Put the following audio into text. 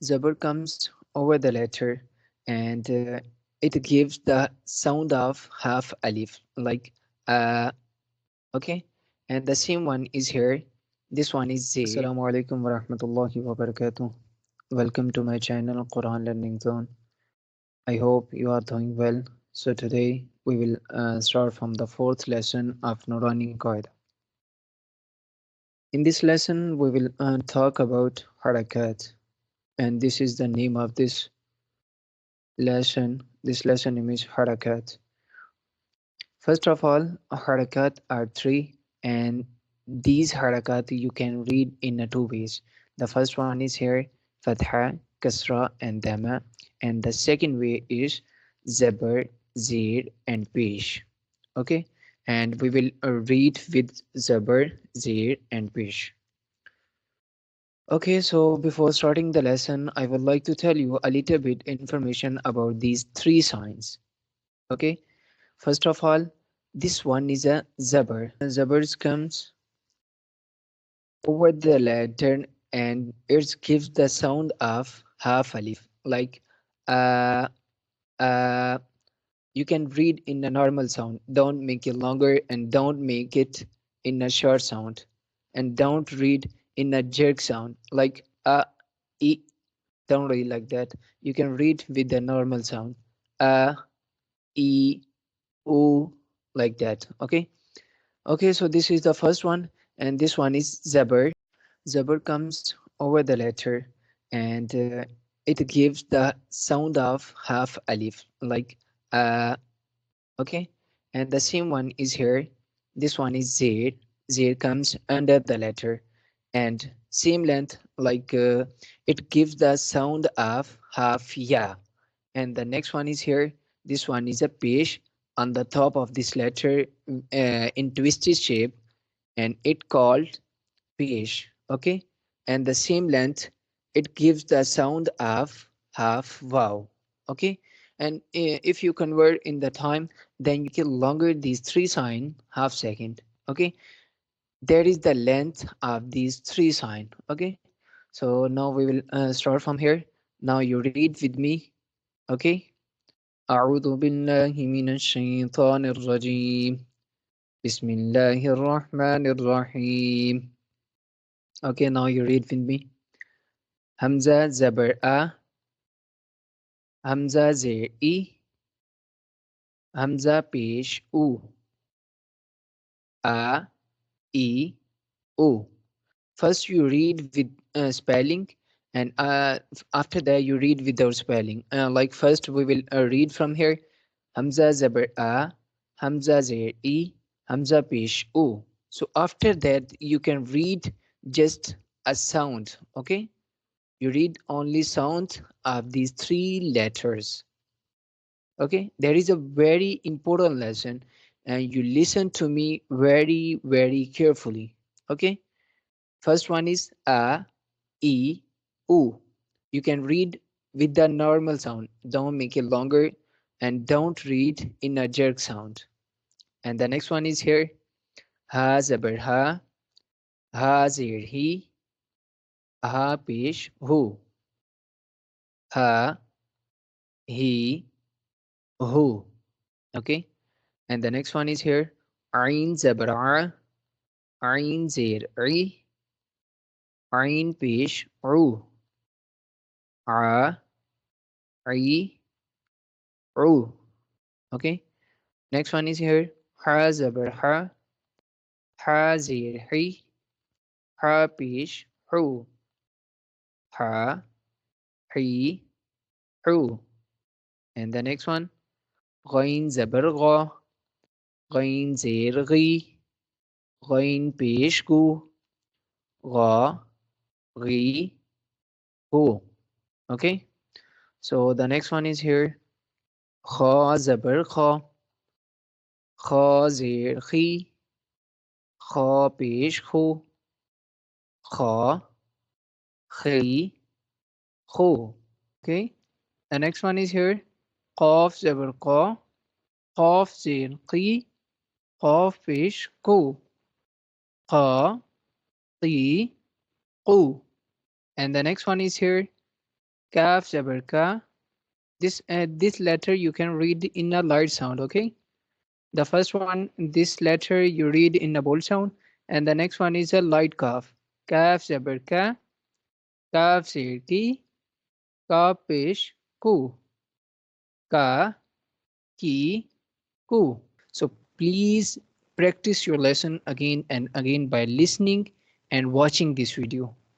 Zabar comes over the letter and it gives the sound of half alif like uh okay, and the same one is here. This one is Z. Assalamu alaikum wa rahmatullahi wa barakatuh. Welcome to my channel Quran Learning Zone. I hope you are doing well. So today we will start from the fourth lesson of Noorani Qaida. In this lesson we will talk about Harakat, and this is the name of this lesson. This lesson name is Harakat. First of all, harakat are three, and these harakat you can read in two ways. The first one is here fatha, kasra, and dama, and the second way is zabar, zir, and pesh. Okay, and we will read with zabar, zir, and pesh. Okay, so before starting the lesson, I would like to tell you a little bit information about these three signs. Okay, first of all, this one is a zabar. Zabars comes over the letter and it gives the sound of half alif. Like uh uh you can read in a normal sound. Don't make it longer and don't make it in a short sound. And don't read in a jerk sound like e. Don't read like that. You can read with the normal sound. E, o, like that. Okay. Okay, so this is the first one, and this one is Zabar. Zabar comes over the letter and it gives the sound of half alif, like okay, and the same one is here. This one is Zir. Zir comes under the letter and same length, like it gives the sound of half ya. And the next one is here. This one is a pesh on the top of this letter in twisted shape, and it called pesh. Okay, and the same length, it gives the sound of half wow. Okay, and if you convert in the time, then you can longer these three sign half second. Okay, there is the length of these three sign. Okay, so now we will start from here. Now you read with me. Okay. أعوذ بالله من الشيطان الرجيم بسم الله الرحمن الرحيم. Okay, now you read with me. Hamza zabar a, Hamza zir e, Hamza pesh u, a, e, o. First you read with spelling, and after that you read without spelling. Like first we will read from here. Hamza zabar a, Hamza zir e, Hamza pesh u. So after that you can read just a sound. Okay, you read only sound of these three letters. Okay, there is a very important lesson, and you listen to me very carefully. Okay, first one is a, e, u. You can read with the normal sound. Don't make it longer and don't read in a jerk sound. And the next one is here. Ha zabar ha, ha zir he, ha pesh hu, ha he hu. Okay, and the next one is here. Ain zabar a, ain zir I, ain pesh ru, a, I, ru. Okay, next one is here. Ha zabar ha, ha zir hi, ha pesh hu, ha hi hu. And the next one. Ghain zabar gha, ghain zir ghi, ghain pesh gu, gha, ghi, hu. Okay, so the next one is here. Kha zabar kha, kha zir khi, kha pesh khu, kha, khi, khu. Okay, the next one is here. Qaf zabar qa, qaf zir qi, qaf pesh ku, qa, qi, qu. And the next one is here. Kaf zabar ka. This letter you can read in a light sound. Okay. The first one, this letter you read in a bold sound, and the next one is a light kaf. Kaf zabar ka. Kaf sir ki. Ka pesh ku. Ka ki ku. So please practice your lesson again and again by listening and watching this video.